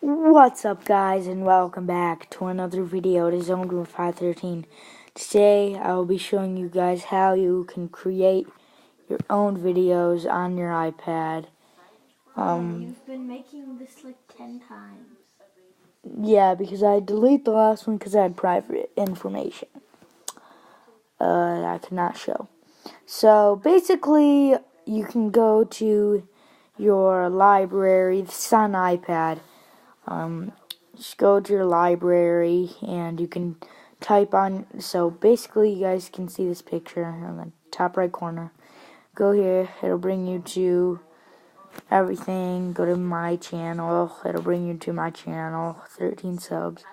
What's up, guys, and welcome back to another video to Zone Group 513. Today I will be showing you guys how you can create your own videos on your iPad. You've been making this like 10 times. Yeah, because I deleted the last one because I had private information that I could not show. So basically, you can go to your library. This is on iPad. Just go to your library and you can type on. So basically, you guys can see this picture on the top right corner. Go here, it'll bring you to everything. Go to my channel, it'll bring you to my channel. 13 subs.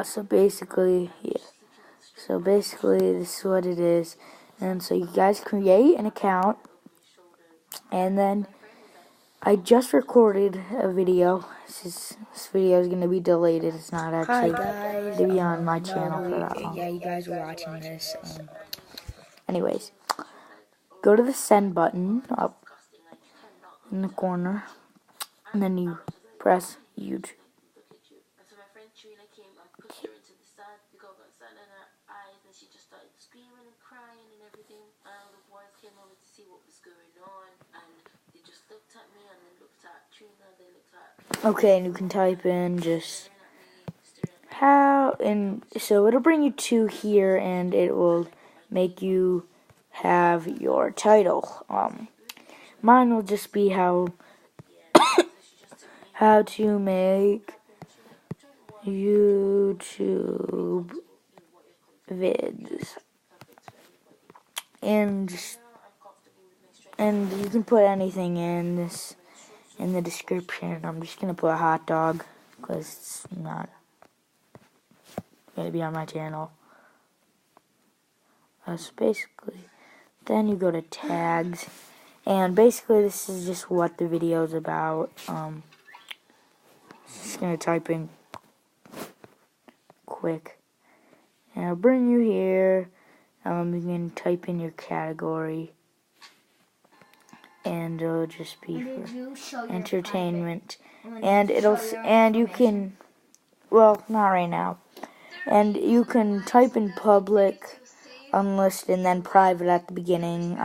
So basically, this is what it is. And so you guys create an account, and then I just recorded a video. This video is going to be deleted. It's not actually going to be on my channel for that long. Yeah, you guys were watching this. Anyways, go to the send button up in the corner, and then you press YouTube. Okay, and you can type in just how, and so it'll bring you to here, and it will make you have your title. Mine will just be how to make YouTube vids, and you can put anything in this in the description. I'm just gonna put a hot dog because it's not gonna be on my channel. So basically, then you go to tags, and basically this is just what the video is about. Just gonna type in quick, and I'll bring you here. You can type in your category, and it'll just be for entertainment, and you can, well, not right now, and you can type in public, unlisted, and then private at the beginning.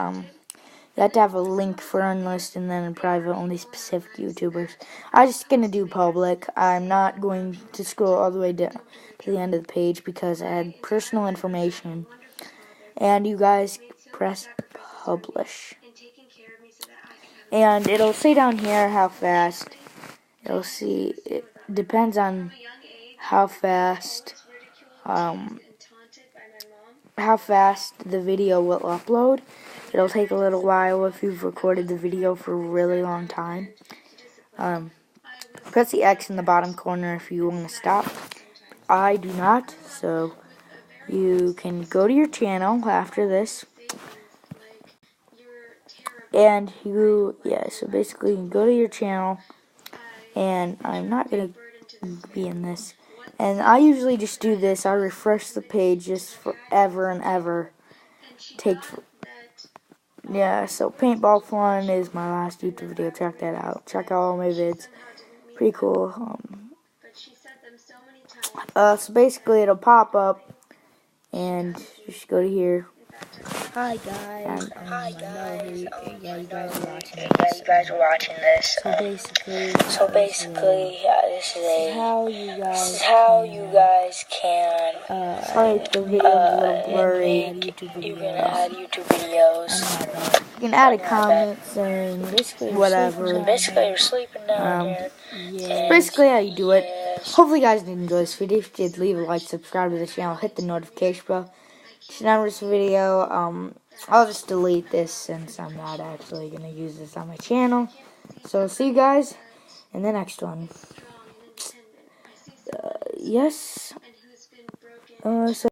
You have to have a link for unlisted and then in private, only specific YouTubers. I'm just going to do public. I'm not going to scroll all the way down to the end of the page because I had personal information. And you guys press publish. And it'll say down here how fast. It'll see, it depends on how fast the video will upload. It'll take a little while if you've recorded the video for a really long time. Press the X in the bottom corner if you want to stop. I do not, so you can go to your channel after this. And so basically you can go to your channel, and I'm not going to be in this. And I usually just do this. I refresh the page just forever and ever. So Paintball Fun is my last YouTube video. Check that out. Check out all my vids. Pretty cool. So basically it'll pop up, and just go to here. Hi guys. Yeah, you guys are watching this. So basically, this is how you guys can. Sorry, the video is a little blurry. You can add YouTube videos. You can add a comment saying whatever. Basically, you're sleeping down here. That's basically how you do it. Hopefully, you guys did enjoy this video. If you did, leave a like, subscribe to the channel, hit the notification bell. If you never miss a video, I'll just delete this since I'm not actually going to use this on my channel. So, see you guys in the next one. Yes. So